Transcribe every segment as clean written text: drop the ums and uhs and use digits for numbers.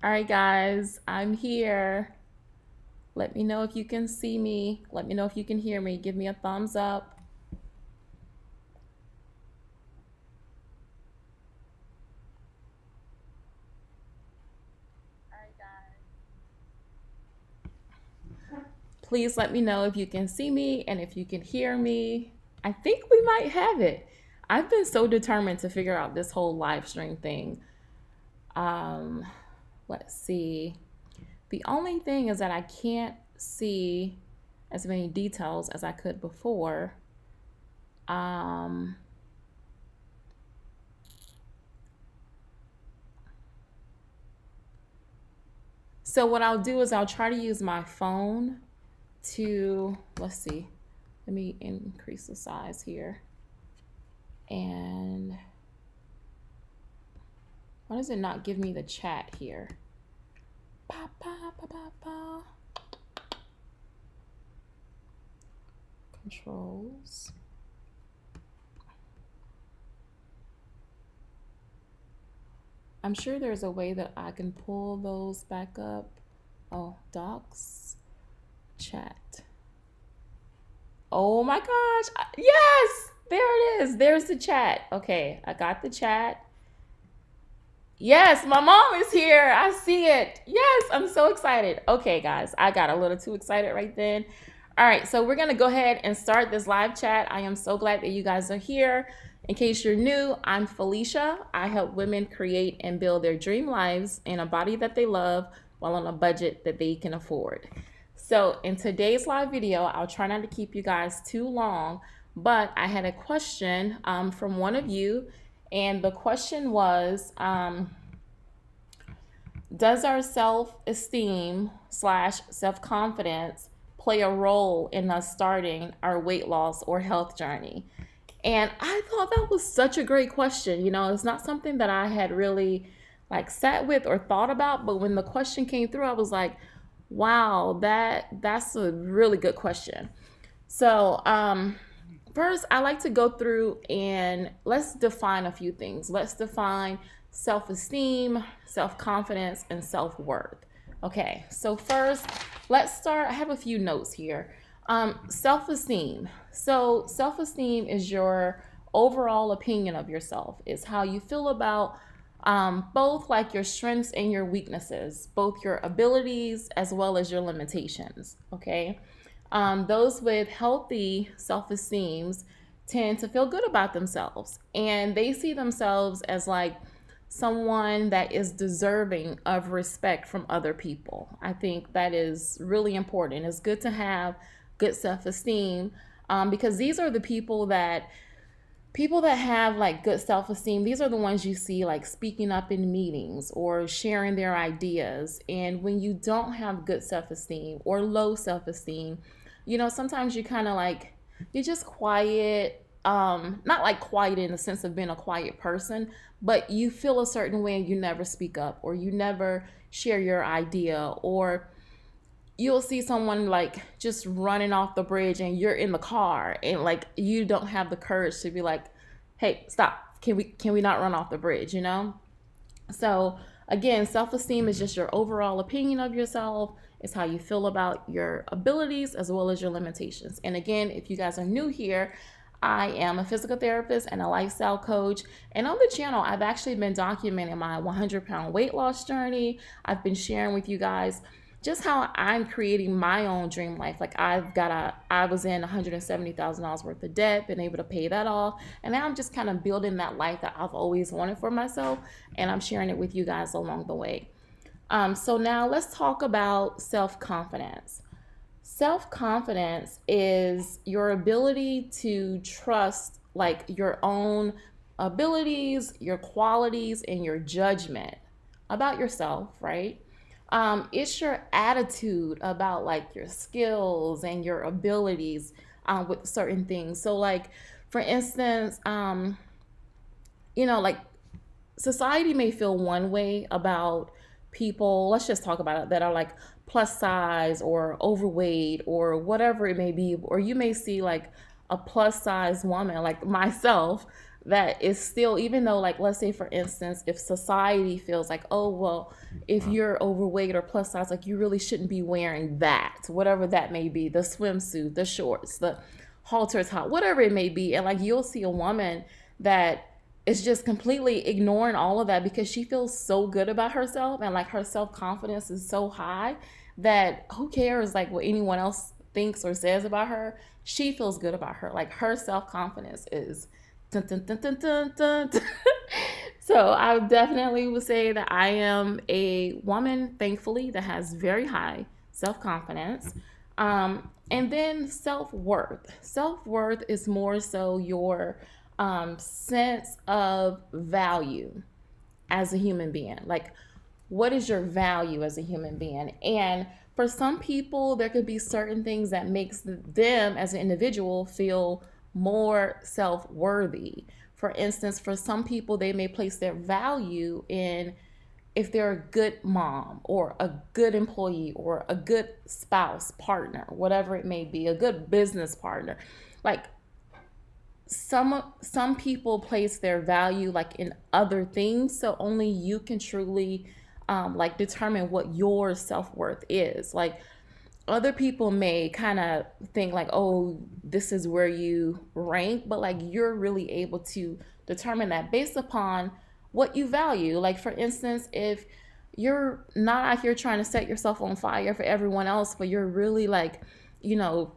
All right, guys, I'm here. Let me know if you can see me. Let me know if you can hear me. Give me a thumbs up. Please let me know if you can see me and if you can hear me. I think we might have it. I've been so determined to figure out this whole live stream thing. Um, let's see. The only thing is that I can't see as many details as I could before. Um, so what I'll do is I'll try to use my phone to, let's see, let me increase the size here. And why does it not give me the chat here? Ba, ba, ba, ba, ba. Controls. I'm sure there's a way that I can pull those back up. Oh, docs, chat. Oh my gosh. Yes, there it is. There's the chat. Okay, I got the chat. Yes, my mom is here. I see it. Yes, I'm so excited. Okay, guys, I got a little too excited right then. All right, so we're going to go ahead and start this live chat. I am so glad that you guys are here. In case you're new, I'm Felicia. I help women create and build their dream lives in a body that they love while on a budget that they can afford. So in today's live video, I'll try not to keep you guys too long, but I had a question from one of you, and the question was, does our self-esteem / self-confidence play a role in us starting our weight loss or health journey? And I thought that was such a great question. You know, it's not something that I had really like sat with or thought about, but when the question came through, I was like, wow, that's a really good question. So, first, I like to go through and let's define a few things. Let's define self-esteem, self-confidence, and self-worth. Okay, so first, let's start. I have a few notes here. Self-esteem. So self-esteem is your overall opinion of yourself. It's how you feel about both like your strengths and your weaknesses, both your abilities as well as your limitations. Okay. Those with healthy self-esteems tend to feel good about themselves, and they see themselves as like someone that is deserving of respect from other people. I think that is really important. It's good to have good self-esteem because these are the people that have like good self-esteem. These are the ones you see like speaking up in meetings or sharing their ideas. And when you don't have good self-esteem or low self-esteem, you know, sometimes you kind of like, you're just quiet. Not like quiet in the sense of being a quiet person, but you feel a certain way and you never speak up, or you never share your idea, or you'll see someone like just running off the bridge and you're in the car and like you don't have the courage to be like, hey, stop, can we not run off the bridge, you know? So again, self-esteem is just your overall opinion of yourself. It's how you feel about your abilities as well as your limitations. And again, if you guys are new here, I am a physical therapist and a lifestyle coach. And on the channel, I've actually been documenting my 100-pound weight loss journey. I've been sharing with you guys just how I'm creating my own dream life. Like I was in $170,000 worth of debt, been able to pay that off. And now I'm just kind of building that life that I've always wanted for myself. And I'm sharing it with you guys along the way. So now let's talk about self-confidence. Self-confidence is your ability to trust like your own abilities, your qualities, and your judgment about yourself, right? It's your attitude about like your skills and your abilities with certain things. So like, for instance, you know, like society may feel one way about people, let's just talk about it, that are like plus size or overweight or whatever it may be. Or you may see like a plus size woman like myself that is still, even though, like, let's say for instance, if society feels like, oh well, if you're overweight or plus size, like, you really shouldn't be wearing that, whatever that may be, the swimsuit, the shorts, the halter top, whatever it may be. And like, you'll see a woman that is just completely ignoring all of that because she feels so good about herself, and like her self-confidence is so high that who cares like what anyone else thinks or says about her. She feels good about her, like her self-confidence is dun, dun, dun, dun, dun, dun, dun. So I definitely would say that I am a woman, thankfully, that has very high self-confidence. And then self-worth. Self-worth is more so your sense of value as a human being. Like, what is your value as a human being? And for some people, there could be certain things that makes them as an individual feel more self-worthy. For instance, for some people, they may place their value in if they're a good mom or a good employee or a good spouse, partner, whatever it may be, a good business partner. Like, some people place their value like in other things, so only you can truly like determine what your self-worth is. Like, other people may kind of think like, oh, this is where you rank, but like, you're really able to determine that based upon what you value. Like, for instance, if you're not out here trying to set yourself on fire for everyone else, but you're really like, you know,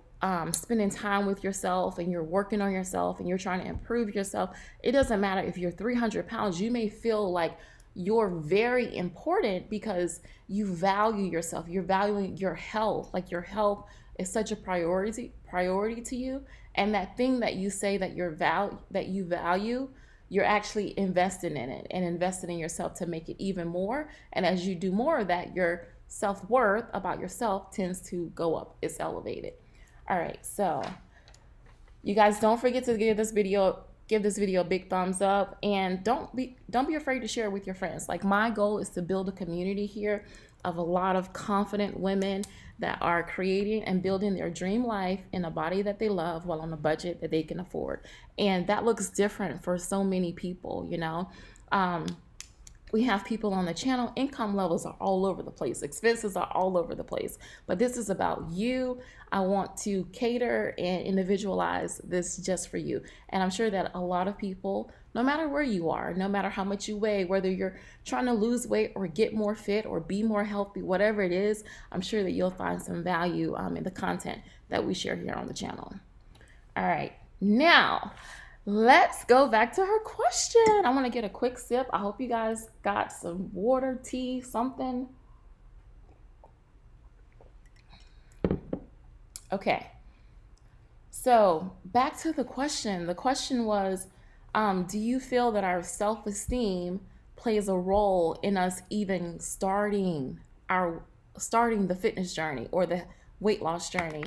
spending time with yourself and you're working on yourself and you're trying to improve yourself, it doesn't matter if you're 300 pounds, you may feel like you're very important because you value yourself. You're valuing your health. Like, your health is such a priority to you. And that thing that you say that that you value, you're actually investing in it and investing in yourself to make it even more. And as you do more of that, your self-worth about yourself tends to go up. It's elevated. All right, so you guys don't forget to give this video a big thumbs up, and don't be afraid to share it with your friends. Like, my goal is to build a community here of a lot of confident women that are creating and building their dream life in a body that they love while on a budget that they can afford. And that looks different for so many people, you know. We have people on the channel, income levels are all over the place, expenses are all over the place, but this is about you. I want to cater and individualize this just for you. And I'm sure that a lot of people, no matter where you are, no matter how much you weigh, whether you're trying to lose weight or get more fit or be more healthy, whatever it is, I'm sure that you'll find some value in the content that we share here on the channel. All right, now let's go back to her question. I want to get a quick sip. I hope you guys got some water, tea, something. Okay. So back to the question. The question was, do you feel that our self-esteem plays a role in us even starting the fitness journey or the weight loss journey?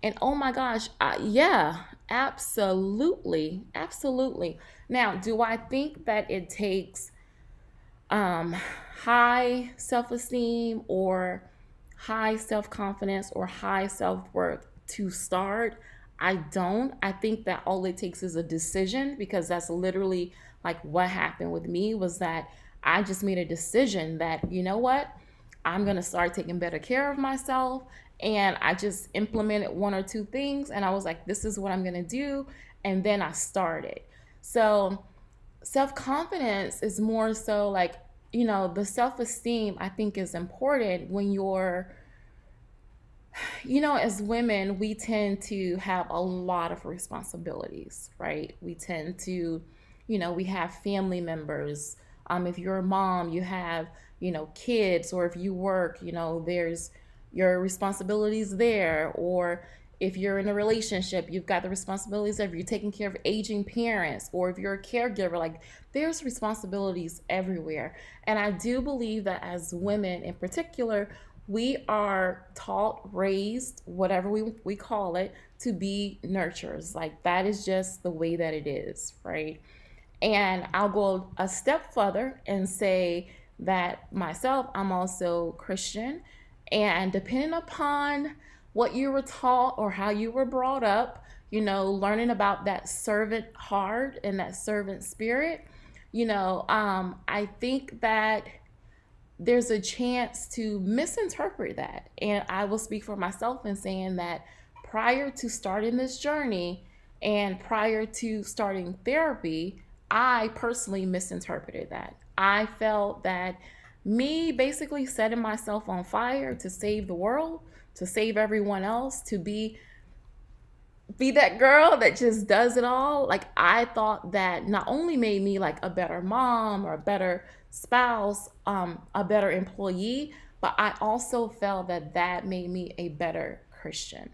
And oh my gosh, yeah, absolutely, absolutely. Now, do I think that it takes high self-esteem or high self-confidence or high self-worth to start? I don't. I think that all it takes is a decision, because that's literally like what happened with me, was that I just made a decision that, you know what, I'm going to start taking better care of myself. And I just implemented one or two things and I was like, this is what I'm going to do. And then I started. So self-confidence is more so like, you know, the self-esteem I think is important when you're, you know, as women, we tend to have a lot of responsibilities, right? We tend to, you know, we have family members. If you're a mom, you have, you know, kids, or if you work, you know, there's your responsibilities there. Or if you're in a relationship, you've got the responsibilities of you taking care of aging parents, or if you're a caregiver, like, there's responsibilities everywhere. And I do believe that as women in particular, we are taught, raised, whatever we call it, to be nurturers. Like, that is just the way that it is, right? And I'll go a step further and say that myself, I'm also Christian. And depending upon what you were taught or how you were brought up, learning about that servant heart and that servant spirit. I think that there's a chance to misinterpret that. And I will speak for myself in saying that prior to starting this journey and prior to starting therapy, I personally misinterpreted that. I felt that me basically setting myself on fire to save the world, to save everyone else, to be that girl that just does it all. Like, I thought that not only made me like a better mom or a better spouse, a better employee, but I also felt that that made me a better Christian.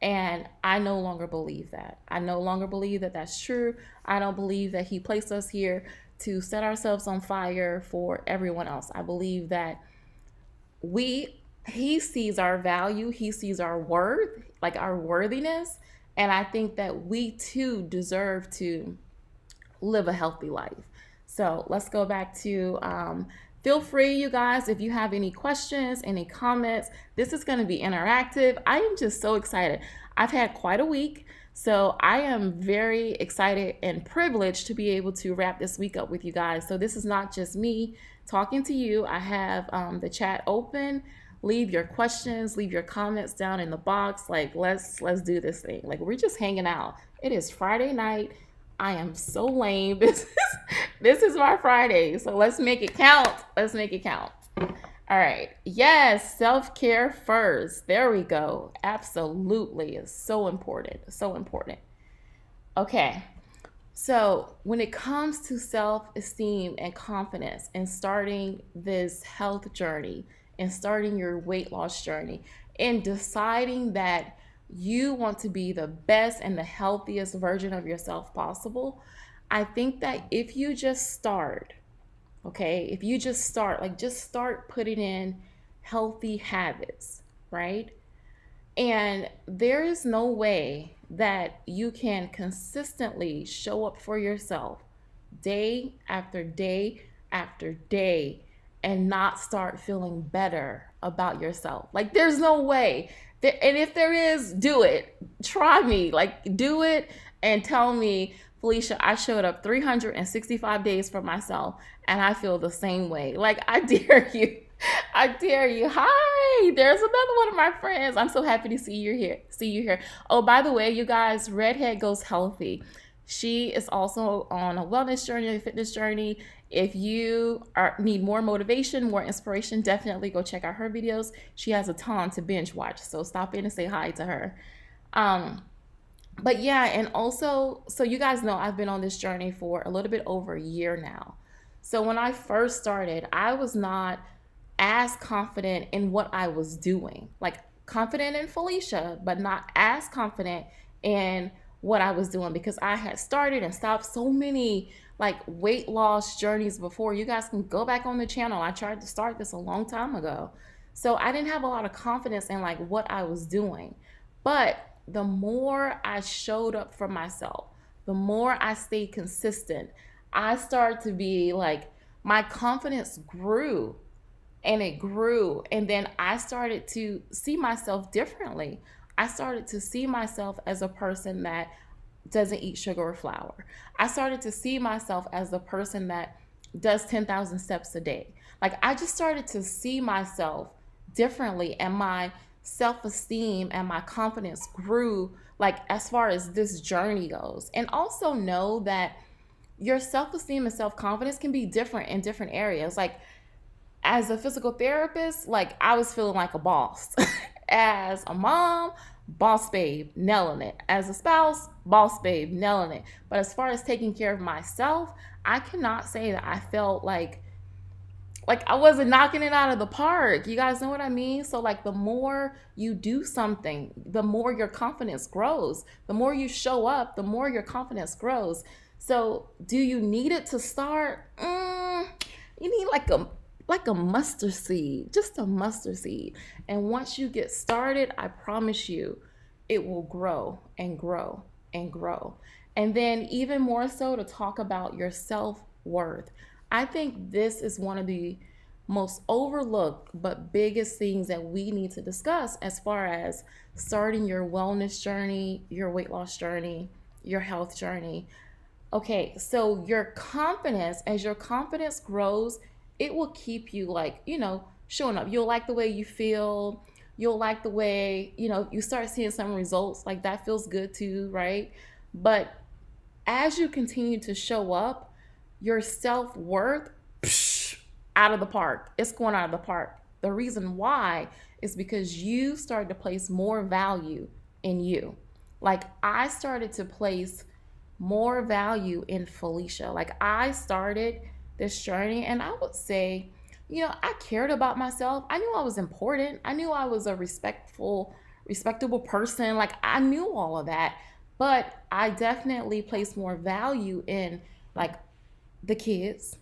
And I no longer believe that. I no longer believe that that's true. I don't believe that he placed us here to set ourselves on fire for everyone else. I believe that he sees our value, he sees our worth, like our worthiness, and I think that we too deserve to live a healthy life. So let's go back to feel free, you guys, if you have any questions, any comments. This is going to be interactive. I am just so excited. I've had quite a week, so I am very excited and privileged to be able to wrap this week up with you guys. So this is not just me talking to you. I have the chat open. Leave your questions, leave your comments down in the box. Like, let's do this thing. Like, we're just hanging out. It is Friday night. I am so lame. This is my Friday. So let's make it count. Let's make it count. All right. Yes, self-care first. There we go. Absolutely. It's so important. So important. Okay. So when it comes to self-esteem and confidence and starting this health journey and starting your weight loss journey and deciding that you want to be the best and the healthiest version of yourself possible, I think that if you just start, okay, if you just start, like just start putting in healthy habits, right? And there is no way that you can consistently show up for yourself day after day after day and not start feeling better about yourself. Like, there's no way. And if there is, do it. Try me. Like, do it and tell me, Felicia, I showed up 365 days for myself and I feel the same way. Like, I dare you. I dare you. Hi, there's another one of my friends. I'm so happy to see you here. Oh, by the way, you guys, Redhead Goes Healthy. She is also on a wellness journey, a fitness journey. If you need more motivation, more inspiration, definitely go check out her videos. She has a ton to binge watch, so stop in and say hi to her. But yeah, and also, so you guys know I've been on this journey for a little bit over a year now. So when I first started, I was not as confident in what I was doing. Like, confident in Felicia, but not as confident in what I was doing, because I had started and stopped so many like weight loss journeys before. You guys can go back on the channel. I tried to start this a long time ago. So I didn't have a lot of confidence in like what I was doing. But the more I showed up for myself, the more I stayed consistent, I started to be like, my confidence grew and it grew. And then I started to see myself differently. I started to see myself as a person that doesn't eat sugar or flour. I started to see myself as the person that does 10,000 steps a day. Like, I just started to see myself differently, and my self-esteem and my confidence grew, like, as far as this journey goes. And also know that your self-esteem and self-confidence can be different in different areas. Like, as a physical therapist, like, I was feeling like a boss. As a mom, boss babe, nailing it. As a spouse, boss babe, nailing it. But as far as taking care of myself, I cannot say that I felt like I wasn't knocking it out of the park. You guys know what I mean? So like, the more you do something, the more your confidence grows. The more you show up, the more your confidence grows. So do you need it to start? You need like a mustard seed, just a mustard seed. And once you get started, I promise you, it will grow and grow and grow. And then even more so, to talk about your self-worth. I think this is one of the most overlooked but biggest things that we need to discuss as far as starting your wellness journey, your weight loss journey, your health journey. Okay, so your confidence, as your confidence grows, it will keep you like, showing up. You'll like the way you feel. You'll like the way, you start seeing some results. Like that feels good too, right? But as you continue to show up, your self worth, out of the park. It's going out of the park. The reason why is because you started to place more value in you. Like I started to place more value in Felicia. Like I started this journey, and I would say, I cared about myself. I knew I was important. I knew I was a respectable person. Like I knew all of that. But I definitely placed more value in like the kids,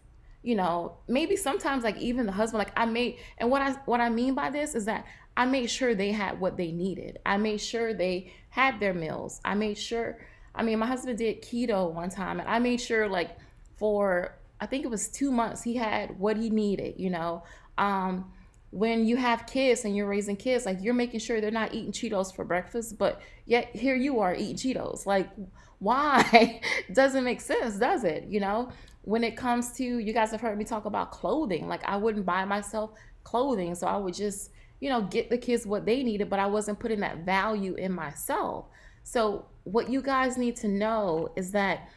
maybe sometimes like even the husband. Like I made, and what I mean by this is that I made sure they had what they needed. I made sure they had their meals. I made sure, my husband did keto one time, and I made sure like for, I think it was 2 months, he had what he needed. When you have kids and you're raising kids, like you're making sure they're not eating Cheetos for breakfast, but yet here you are eating Cheetos. Like why? Doesn't make sense, does it? When it comes to, you guys have heard me talk about clothing. Like I wouldn't buy myself clothing, so I would just, get the kids what they needed, but I wasn't putting that value in myself. So what you guys need to know is that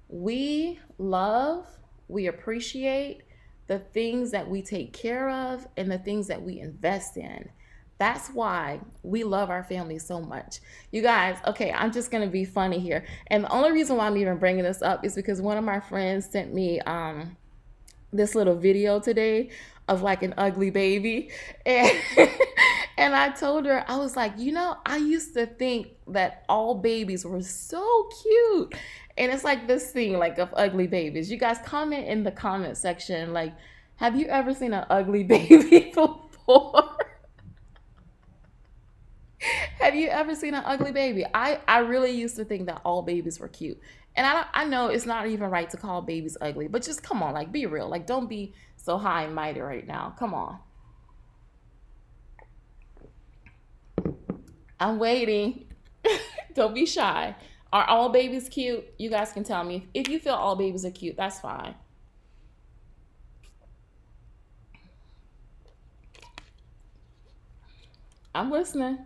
we love, we appreciate the things that we take care of and the things that we invest in. That's why we love our family so much. You guys, okay, I'm just going to be funny here. And the only reason why I'm even bringing this up is because one of my friends sent me this little video today of like an ugly baby. And, and I told her, I was like, I used to think that all babies were so cute. And it's like this thing like of ugly babies. You guys comment in the comment section, like, have you ever seen an ugly baby before? Have you ever seen an ugly baby? I really used to think that all babies were cute. And I know it's not even right to call babies ugly, but just come on, like be real. Like don't be so high and mighty right now. Come on. I'm waiting. Don't be shy. Are all babies cute? You guys can tell me. If you feel all babies are cute, that's fine. I'm listening.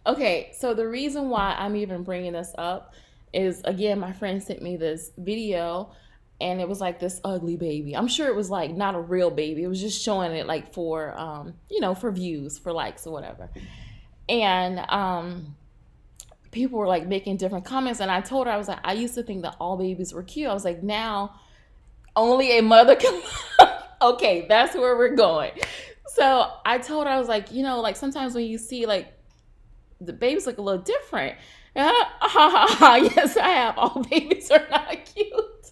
Okay, so the reason why I'm even bringing this up is, again, my friend sent me this video, and it was like this ugly baby. I'm sure it was like not a real baby. It was just showing it like for for views, for likes or whatever. And people were like making different comments, and I told her, I was like, I used to think that all babies were cute. I was like, now only a mother can. Okay, that's where we're going. So I told her, I was like, like sometimes when you see like the babies look a little different. Yes, I have. All babies are not cute.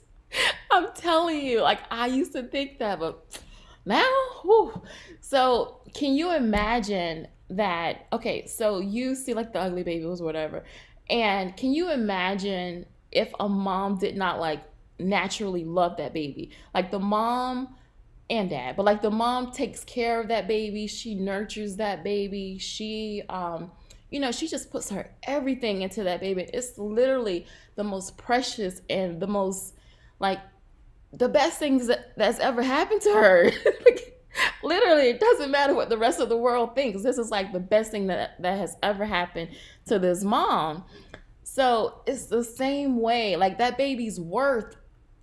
I'm telling you, like I used to think that, but now, whew. So can you imagine that? Okay, so you see like the ugly babies, whatever, and can you imagine if a mom did not like naturally love that baby, like the mom and dad, but like the mom takes care of that baby, she nurtures that baby, she just puts her everything into that baby. It's literally the most precious and the most like the best things that's ever happened to her. Like, literally, it doesn't matter what the rest of the world thinks. This is like the best thing that has ever happened to this mom. So it's the same way, like that baby's worth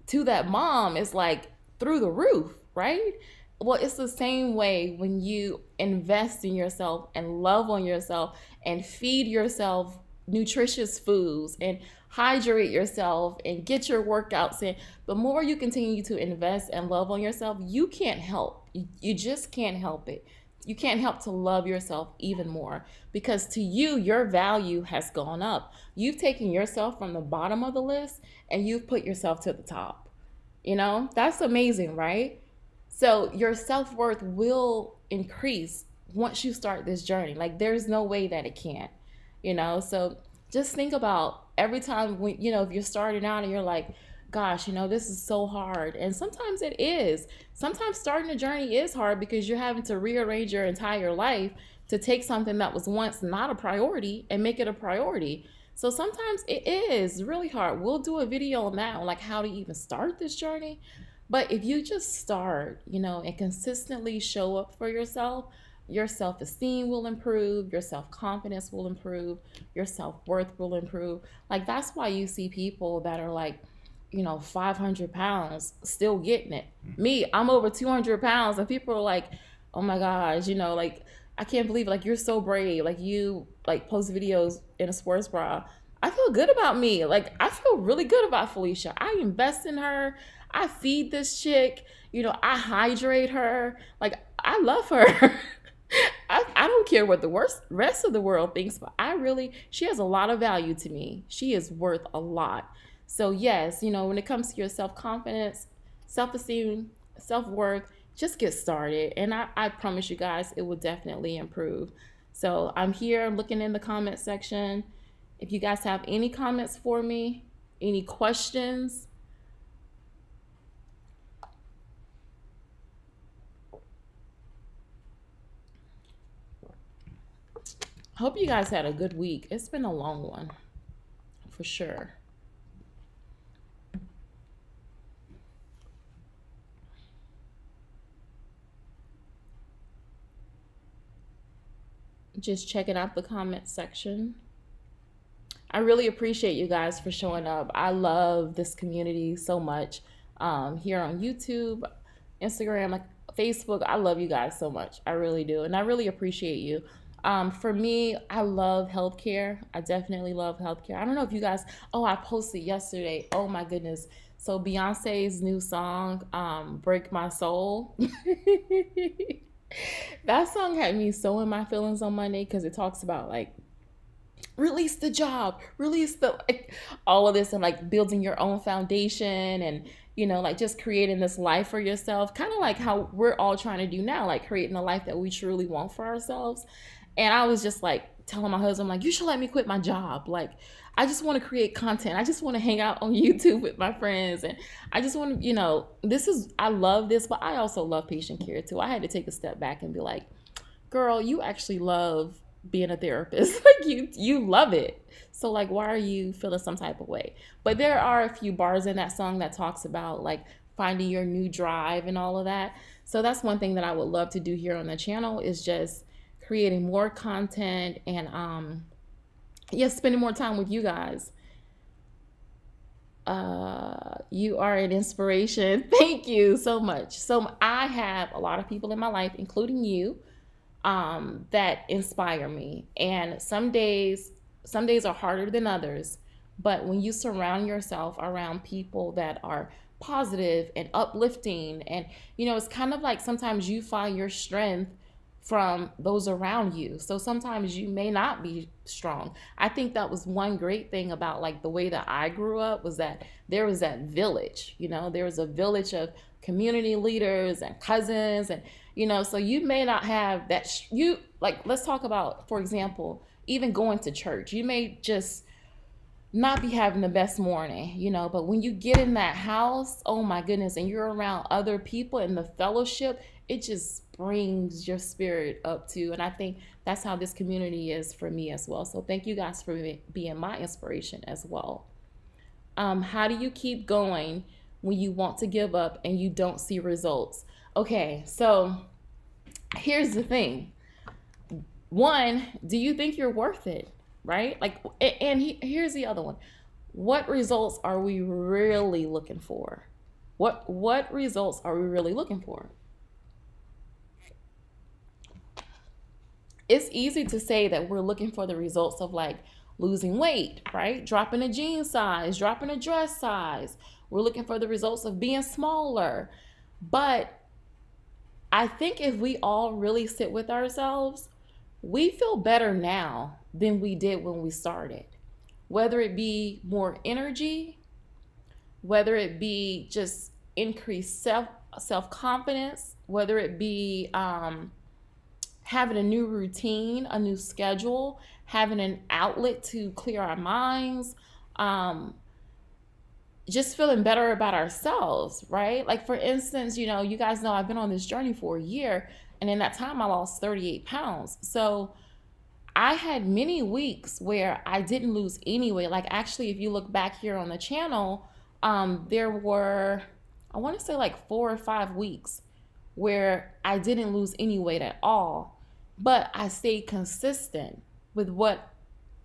to that mom is like through the roof, right? Well, it's the same way when you invest in yourself and love on yourself and feed yourself nutritious foods and hydrate yourself and get your workouts in. The more you continue to invest and love on yourself, you can't help. You just can't help it. You can't help to love yourself even more, because to you, your value has gone up. You've taken yourself from the bottom of the list and you've put yourself to the top. That's amazing, right? So your self-worth will increase once you start this journey. Like there's no way that it can't. So just think about every time when, if you're starting out and you're like, gosh, this is so hard. And sometimes it is. Sometimes starting a journey is hard because you're having to rearrange your entire life to take something that was once not a priority and make it a priority. So sometimes it is really hard. We'll do a video on that, on like how to even start this journey. But if you just start, and consistently show up for yourself, your self esteem will improve, your self confidence will improve, your self worth will improve. Like, that's why you see people that are like, 500 pounds still getting it. Me, I'm over 200 pounds, and people are like, oh my gosh, like, I can't believe it. Like, you're so brave. Like, you like post videos in a sports bra. I feel good about me. Like, I feel really good about Felicia. I invest in her. I feed this chick. I hydrate her. Like, I love her. I don't care what the rest of the world thinks, but she has a lot of value to me. She is worth a lot. So yes, when it comes to your self-confidence, self-esteem, self-worth, just get started. And I promise you guys, it will definitely improve. So I'm here looking in the comment section. If you guys have any comments for me, any questions, hope you guys had a good week. It's been a long one, for sure. Just checking out the comment section. I really appreciate you guys for showing up. I love this community so much. Here on YouTube, Instagram, like Facebook, I love you guys so much. I really do. And I really appreciate you. For me, I love healthcare. I definitely love healthcare. I don't know if you guys, I posted yesterday. Oh my goodness. So Beyonce's new song, Break My Soul. That song had me so in my feelings on Monday because it talks about like release the job, release the like, all of this, and like building your own foundation, and like just creating this life for yourself, kind of like how we're all trying to do now, like creating a life that we truly want for ourselves. And I was just like telling my husband, like, you should let me quit my job. Like, I just want to create content. I just want to hang out on YouTube with my friends. And I just want to, I love this, but I also love patient care too. I had to take a step back and be like, girl, you actually love being a therapist. Like, you love it. So like, why are you feeling some type of way? But there are a few bars in that song that talks about like finding your new drive and all of that. So that's one thing that I would love to do here on the channel, is just creating more content and spending more time with you guys. You are an inspiration. Thank you so much. So I have a lot of people in my life, including you, that inspire me. And some days are harder than others. But when you surround yourself around people that are positive and uplifting, and it's kind of like sometimes you find your strength from those around you. So sometimes you may not be strong. I think that was one great thing about like the way that I grew up, was that there was that village, there was a village of community leaders and cousins, and so you may not have that let's talk about, for example, even going to church. You may just not be having the best morning, but when you get in that house, oh my goodness, and you're around other people in the fellowship, it just brings your spirit up too. And I think that's how this community is for me as well. So thank you guys for being my inspiration as well. How do you keep going when you want to give up and you don't see results? Okay, so here's the thing. One, do you think you're worth it? Right? Like, and here's the other one. What results are we really looking for? What results are we really looking for? It's easy to say that we're looking for the results of like losing weight, right? Dropping a jean size, dropping a dress size. We're looking for the results of being smaller. But I think if we all really sit with ourselves, we feel better now than we did when we started. Whether it be more energy, whether it be just increased self-confidence, whether it be having a new routine, a new schedule, having an outlet to clear our minds, just feeling better about ourselves, right? Like, for instance, you guys know I've been on this journey for a year, and in that time I lost 38 pounds. So I had many weeks where I didn't lose any weight. Like, actually, if you look back here on the channel, there were, I want to say, like 4 or 5 weeks where I didn't lose any weight at all. But I stayed consistent with what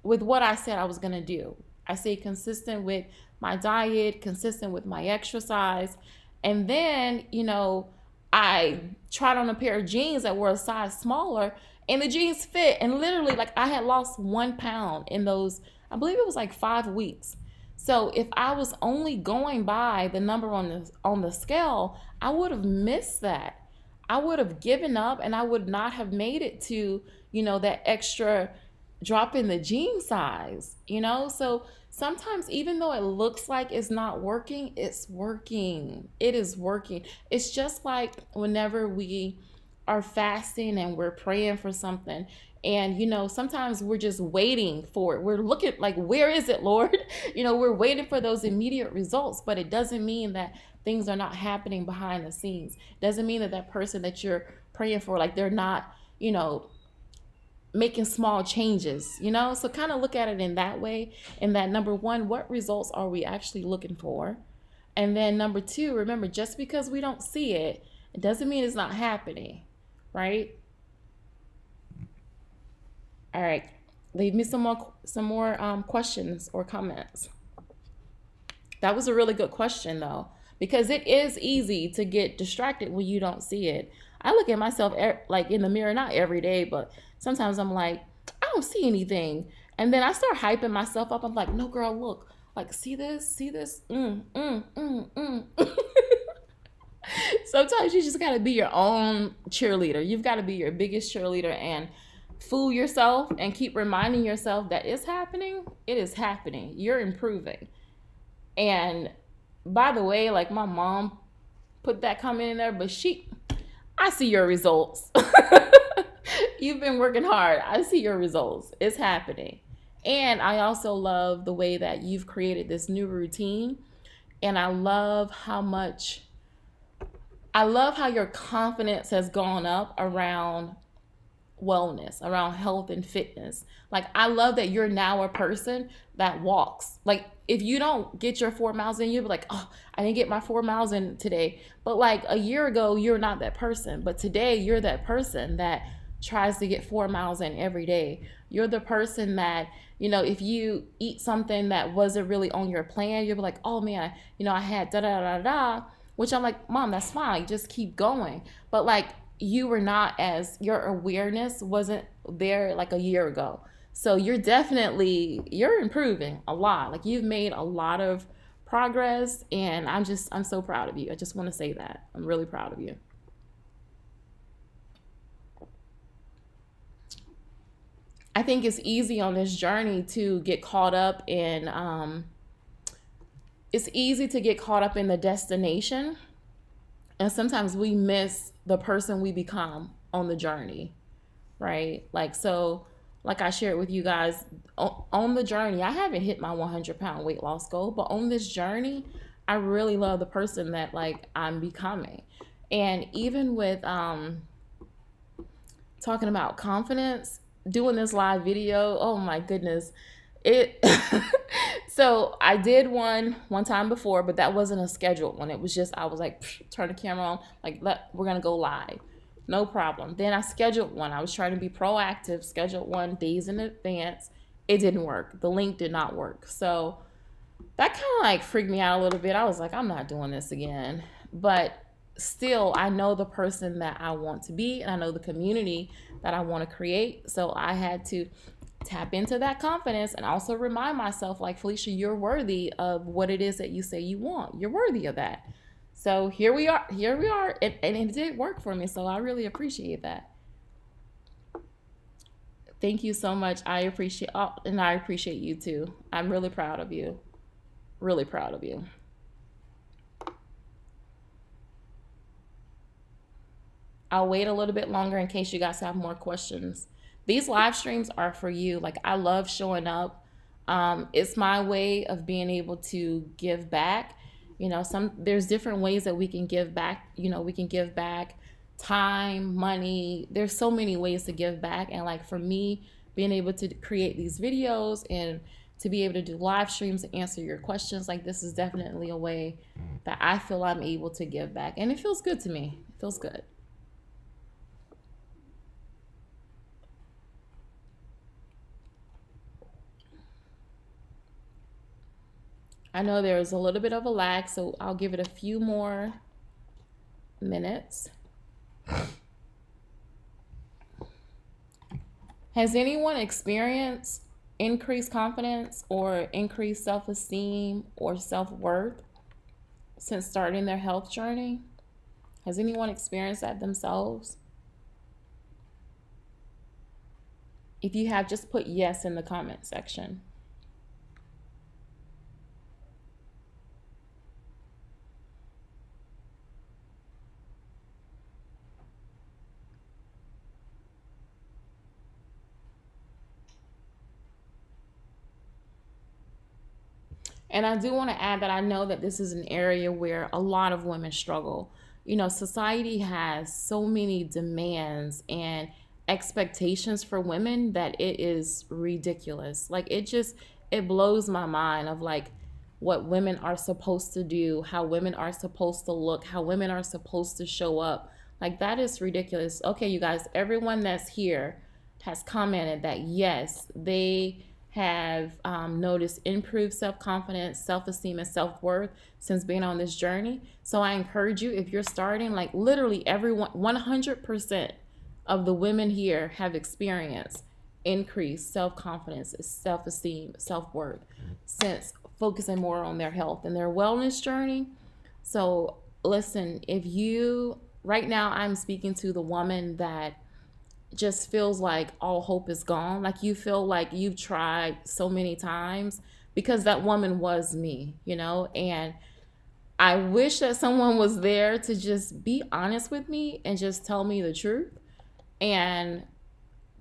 I said I was going to do. I stayed consistent with my diet, consistent with my exercise. And then, I tried on a pair of jeans that were a size smaller, and the jeans fit. And literally, like, I had lost 1 pound in those, I believe it was like 5 weeks. So if I was only going by the number on the scale, I would have missed that. I would have given up, and I would not have made it to, that extra drop in the jean size, So sometimes, even though it looks like it's not working, it's working. It is working. It's just like whenever we are fasting and we're praying for something, and sometimes we're just waiting for it. We're looking like, where is it, Lord? We're waiting for those immediate results, but it doesn't mean that things are not happening behind the scenes. It doesn't mean that that person that you're praying for, like, they're not, making small changes, So kind of look at it in that way. And that, number one, what results are we actually looking for? And then number two, remember, just because we don't see it, it doesn't mean it's not happening, right? All right. Leave me some more questions or comments. That was a really good question, though, because it is easy to get distracted when you don't see it. I look at myself like in the mirror, not every day, but sometimes I'm like, I don't see anything. And then I start hyping myself up. I'm like, no, girl, look, like, see this, Sometimes you just got to be your own cheerleader. You've got to be your biggest cheerleader and fool yourself and keep reminding yourself that it's happening. It is happening. You're improving. And by the way, like, my mom put that comment in there, but I see your results. You've been working hard. I see your results. It's happening. And I also love the way that you've created this new routine. And I love how your confidence has gone up around wellness, around health and fitness. Like, I love that you're now a person that walks. Like, if you don't get your 4 miles in, you'll be like, oh, I didn't get my 4 miles in today. But like a year ago, you're not that person. But today, you're that person that tries to get 4 miles in every day. You're the person that, if you eat something that wasn't really on your plan, you'll be like, oh man, I had da da da da, which I'm like, Mom, that's fine. Just keep going. But like, your awareness wasn't there like a year ago. So you're improving a lot. Like, you've made a lot of progress, and I'm so proud of you. I just want to say that. I'm really proud of you. I think it's easy on this journey to get caught up in, it's easy to get caught up in the destination. And sometimes we miss the person we become on the journey, right? Like, so, like I shared with you guys, on the journey, I haven't hit my 100-pound weight loss goal, but on this journey, I really love the person that, like, I'm becoming. And even with talking about confidence, doing this live video, oh my goodness, it so I did one time before, but that wasn't a scheduled one. It was just, I was like, turn the camera on, like, we're gonna go live, no problem. Then I scheduled one. I was trying to be proactive, scheduled one days in advance. It didn't work. The link did not work. So that kind of like freaked me out a little bit. I was like, I'm not doing this again. But still, I know the person that I want to be, and I know the community that I want to create. So I had to tap into that confidence and also remind myself, like, Felicia, you're worthy of what it is that you say you want. You're worthy of that. So here we are, and it did work for me. So I really appreciate that. Thank you so much. I appreciate you too. I'm really proud of you. Really proud of you. I'll wait a little bit longer in case you guys have more questions. These live streams are for you. Like, I love showing up It's my way of being able to give back. There's different ways that we can give back. We can give back time, money. There's so many ways to give back. And like for me, being able to create these videos and to be able to do live streams and answer your questions, like this is definitely a way that I feel I'm able to give back. And it feels good to me. It feels good. I know there's a little bit of a lag, so I'll give it a few more minutes. Has anyone experienced increased confidence or increased self esteem or self worth since starting their health journey? Has anyone experienced that themselves? If you have, just put yes in the comment section. And I do want to add that I know that this is an area where a lot of women struggle. Society has so many demands and expectations for women that it is ridiculous. Like it blows my mind of like what women are supposed to do, how women are supposed to look, how women are supposed to show up. Like that is ridiculous. Okay, you guys, everyone that's here has commented that yes, they have noticed improved self-confidence, self-esteem, and self-worth since being on this journey. So I encourage you, if you're starting, like literally everyone, 100% of the women here have experienced increased self-confidence, self-esteem, self-worth since focusing more on their health and their wellness journey. So listen, if you, right now I'm speaking to the woman that just feels like all hope is gone. Like you feel like you've tried so many times, because that woman was me, and I wish that someone was there to just be honest with me and just tell me the truth and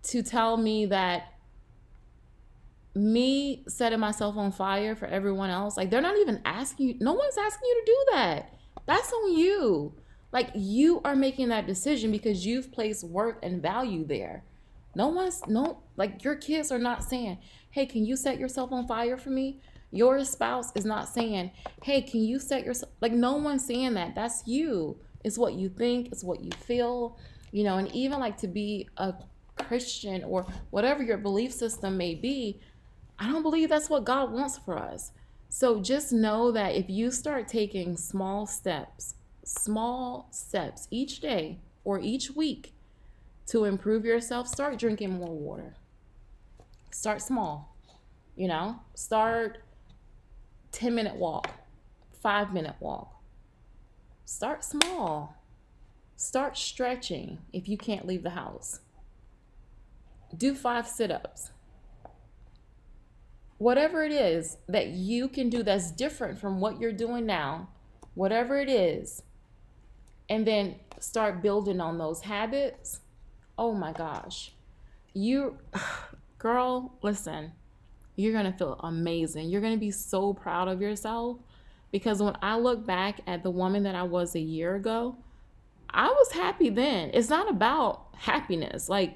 to tell me that me setting myself on fire for everyone else, like they're not even asking you, no one's asking you to do that. That's on you. Like you are making that decision because you've placed worth and value there. Like your kids are not saying, hey, can you set yourself on fire for me? Your spouse is not saying, hey, can you set yourself, like no one's saying that. That's you. It's what you think, it's what you feel, and even like to be a Christian or whatever your belief system may be, I don't believe that's what God wants for us. So just know that if you start taking small steps each day or each week to improve yourself, start drinking more water. Start small, start 10-minute walk, 5-minute walk. Start small. Start stretching if you can't leave the house. Do 5 sit-ups. Whatever it is that you can do that's different from what you're doing now, whatever it is, and then start building on those habits. Oh my gosh. Girl, listen, you're going to feel amazing. You're going to be so proud of yourself, because when I look back at the woman that I was a year ago, I was happy then. It's not about happiness. Like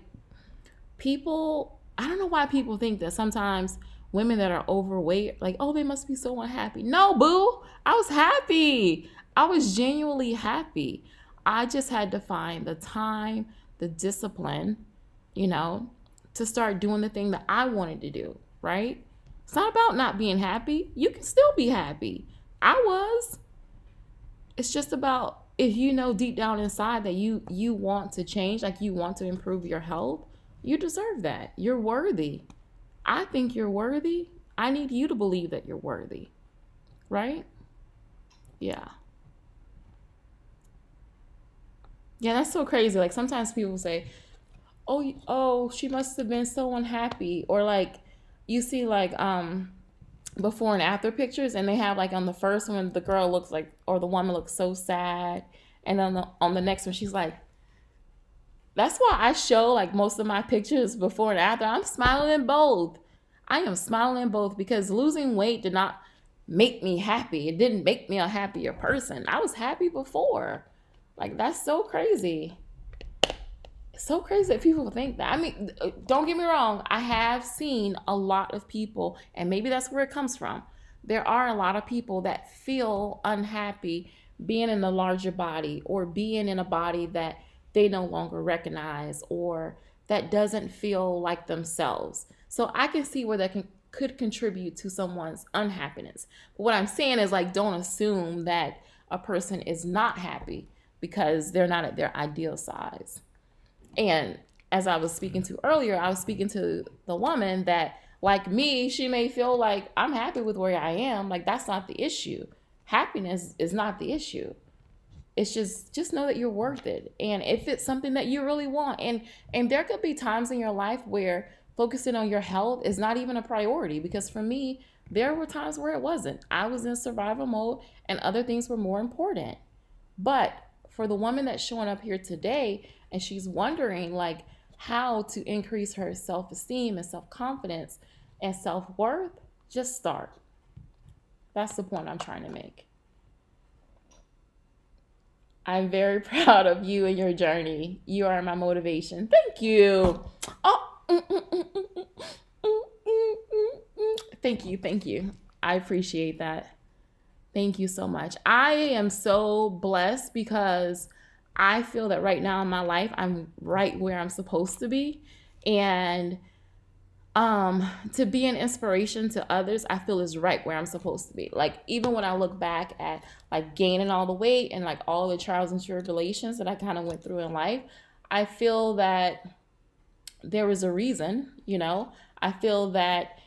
people, I don't know why people think that sometimes women that are overweight, like, oh, they must be so unhappy. No, boo. I was happy. I was genuinely happy. I just had to find the time, the discipline, to start doing the thing that I wanted to do, right? It's not about not being happy. You can still be happy. I was. It's just about, if you know deep down inside that you want to change, like you want to improve your health, you deserve that. You're worthy. I think you're worthy. I need you to believe that you're worthy, right? Yeah. Yeah, that's so crazy. Like sometimes people say, oh, she must have been so unhappy. Or like you see like before and after pictures, and they have like on the first one the girl looks like, or the woman looks so sad, and on the next one she's like, that's why I show like most of my pictures before and after. I'm smiling in both. I am smiling in both because losing weight did not make me happy. It didn't make me a happier person. I was happy before. Like, that's so crazy. It's so crazy that people think that. I mean, don't get me wrong. I have seen a lot of people, and maybe that's where it comes from. There are a lot of people that feel unhappy being in a larger body or being in a body that they no longer recognize or that doesn't feel like themselves. So I can see where that could contribute to someone's unhappiness. But what I'm saying is, like, don't assume that a person is not happy because they're not at their ideal size. And as I was speaking to earlier, I was speaking to the woman that, like me, she may feel like I'm happy with where I am. Like, that's not the issue. Happiness is not the issue. It's just know that you're worth it. And if it's something that you really want, and there could be times in your life where focusing on your health is not even a priority, because for me, there were times where it wasn't. I was in survival mode and other things were more important. But for the woman that's showing up here today and she's wondering like how to increase her self-esteem and self-confidence and self-worth, just start. That's the point I'm trying to make. I'm very proud of you and your journey. You are my motivation. Thank you. Oh, thank you. I appreciate that. Thank you so much. I am so blessed because I feel that right now in my life, I'm right where I'm supposed to be. And to be an inspiration to others, I feel is right where I'm supposed to be. Like, even when I look back at like gaining all the weight and like all the trials and tribulations that I kind of went through in life, I feel that there was a reason, you know. I feel that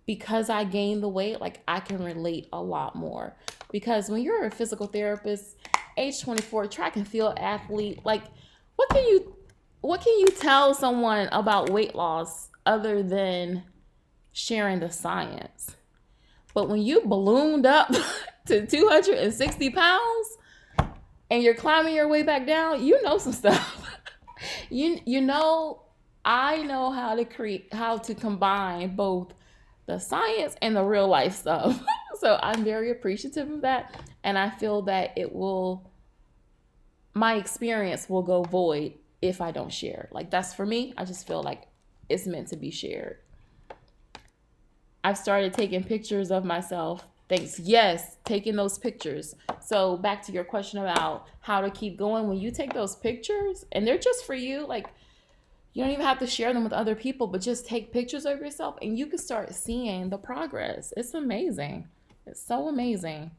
because I gained the weight, like I can relate a lot more. Because when you're a physical therapist, age 24, track and field athlete, like what can you tell someone about weight loss other than sharing the science? But when you ballooned up to 260 pounds and you're climbing your way back down, you know some stuff. you know, I know how to combine both the science and the real life stuff. So I'm very appreciative of that, and I feel that my experience will go void if I don't share. Like, that's for me. I just feel like it's meant to be shared. I've started taking pictures of myself. Thanks. Yes, taking those pictures. So back to your question about how to keep going. When you take those pictures, and they're just for you, like, you don't even have to share them with other people, but just take pictures of yourself and you can start seeing the progress. It's amazing. It's so amazing.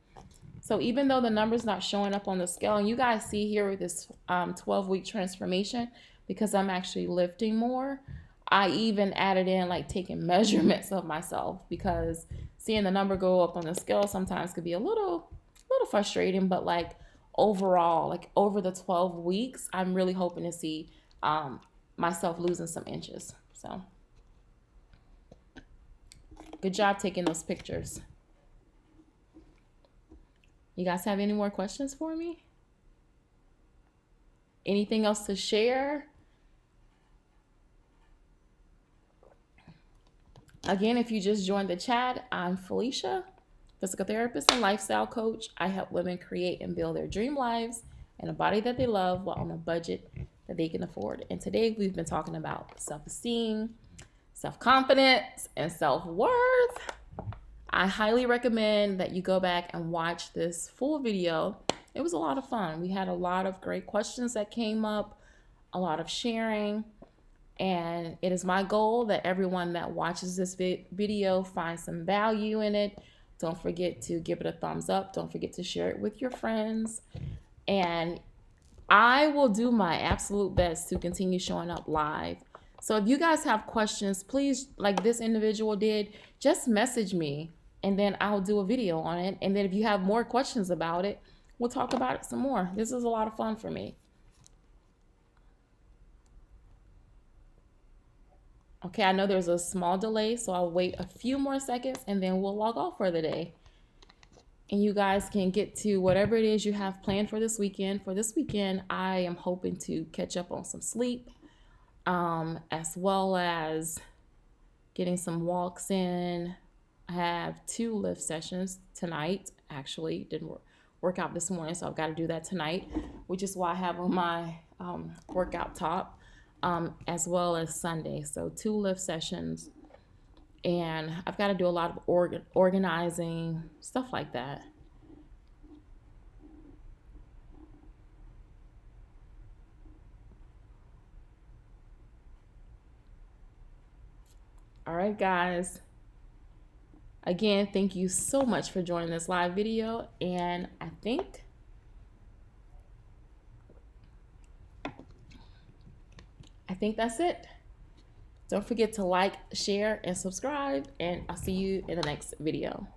So even though the number's not showing up on the scale, and you guys see here with this 12-week transformation, because I'm actually lifting more, I even added in like taking measurements of myself, because seeing the number go up on the scale sometimes could be a little frustrating. But like overall, like over the 12 weeks, I'm really hoping to see myself losing some inches. So good job taking those pictures. You guys have any more questions for me? Anything else to share? Again, if you just joined the chat, I'm Felicia, physical therapist and lifestyle coach. I help women create and build their dream lives in a body that they love while on a budget that they can afford. And today we've been talking about self-esteem, self-confidence, and self-worth. I highly recommend that you go back and watch this full video. It was a lot of fun. We had a lot of great questions that came up, a lot of sharing, and it is my goal that everyone that watches this video finds some value in it. Don't forget to give it a thumbs up. Don't forget to share it with your friends. And I will do my absolute best to continue showing up live. So if you guys have questions, please, like this individual did, just message me and then I'll do a video on it. And then if you have more questions about it, we'll talk about it some more. This is a lot of fun for me. Okay, I know there's a small delay, so I'll wait a few more seconds and then we'll log off for the day. And you guys can get to whatever it is you have planned for this weekend. For this weekend, I am hoping to catch up on some sleep, as well as getting some walks in. I have 2 lift sessions tonight. Actually, didn't work out this morning, so I've got to do that tonight, which is why I have on my workout top, as well as Sunday. So 2 lift sessions, and I've got to do a lot of organizing, stuff like that. All right, guys. Again, thank you so much for joining this live video, and I think that's it. Don't forget to like, share, and subscribe, and I'll see you in the next video.